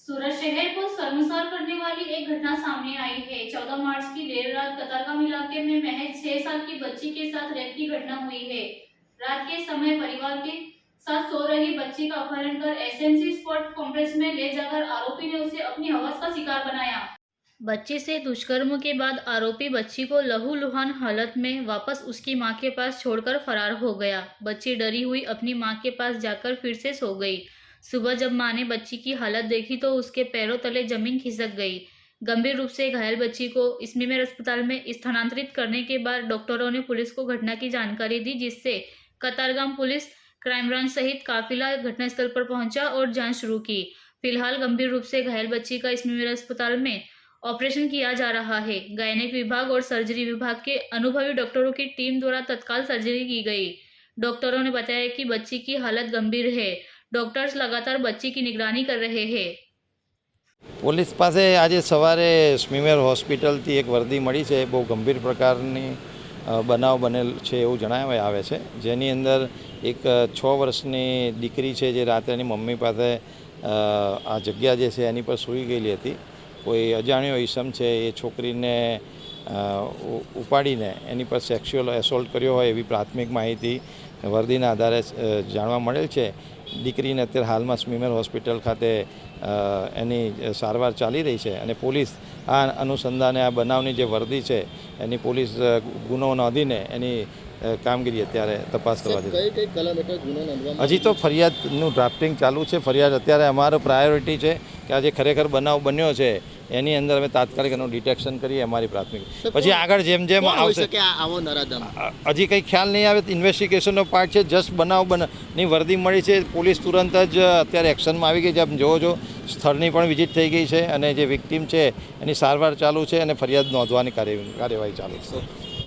सूरत शहर को शर्मसार करने वाली एक घटना सामने आई है। 14 मार्च की देर रात कतारगाम इलाके में महज 6 साल की बच्ची के साथ रेप की घटना हुई है। रात के समय परिवार के साथ सो रही बच्ची का अपहरण कर एसएनसी स्पोर्ट कॉम्प्लेक्स में ले जाकर आरोपी ने उसे अपनी हवस का शिकार बनाया। बच्ची से दुष्कर्म के बाद आरोपी बच्ची को लहूलुहान हालत में वापस उसकी मां के पास छोड़कर फरार हो गया। बच्ची डरी हुई अपनी मां के पास जाकर फिर से सो गई। सुबह जब मां ने बच्ची की हालत देखी तो उसके पैरों तले जमीन खिसक गई। गंभीर रूप से घायल बच्ची को स्मीमेर अस्पताल में स्थानांतरित करने के बाद डॉक्टरों ने पुलिस को घटना की जानकारी दी, जिससे कतारगाम पुलिस क्राइम ब्रांच सहित काफिला घटनास्थल पर पहुंचा और जांच शुरू की। फिलहाल गंभीर रूप से घायल बच्ची का स्मीमेर अस्पताल में ऑपरेशन किया जा रहा है। गायनेक विभाग और सर्जरी विभाग के अनुभवी डॉक्टरों की टीम द्वारा तत्काल सर्जरी की गई। डॉक्टरों ने बताया कि बच्ची की हालत गंभीर है। डॉक्टर्स लगातार बच्ची की निगरानी कर रहे हैं। પોલીસ પાસે આજે સવારે સ્મીમેર હોસ્પિટલથી એક વર્દી મળી છે। બહુ ગંભીર પ્રકારની બનાવ બનેલ છે એવું જણાવવામાં આવે છે, જેની અંદર એક 6 વર્ષની દીકરી છે જે રાત્રે એની મમ્મી પાસે આ જગ્યા જે છે એની પર સૂઈ ગયેલી હતી। કોઈ અજાણ્યો ઈસમ છે એ છોકરીને ઉપાડીને એની પર સેક્સ્યુઅલ એસોલ્ટ કર્યો હોય એવી પ્રાથમિક માહિતી વર્દીના આધારે જાણવા મળેલ છે। દીકરીને અત્યારે હાલમાં સ્મીમેર હોસ્પિટલ ખાતે એની સારવાર ચાલી રહી છે અને પોલીસ આ અનુસંધાને આ બનાવની જે વર્દી છે એની પોલીસ ગુનો નોંધીને એની કામગીરી અત્યારે તપાસ કરવા જઈ રહી છે। હજી તો ફરિયાદનું ડ્રાફ્ટિંગ ચાલુ છે। ફરિયાદ અત્યારે અમારો પ્રાયોરિટી છે કે આ જે ખરેખર બનાવ બન્યો છે એની અંદર અમે તાત્કાલિક એનું ડિટેક્શન કરીએ અમારી પ્રાથમિક, પછી આગળ જેમ જેમ આવશે હજી કંઈ ખ્યાલ નહીં આવે। ઇન્વેસ્ટિગેશનનો પાર્ટ છે। જસ્ટ બનાવની વર્દી મળી છે, પોલીસ તુરંત જ અત્યારે એક્શનમાં આવી ગઈ છે। આપ જોવો છો સ્થળની પણ વિઝિટ થઈ ગઈ છે અને જે વિક્ટીમ છે એની સારવાર ચાલુ છે અને ફરિયાદ નોંધવાની કાર્યવાહી ચાલુ છે।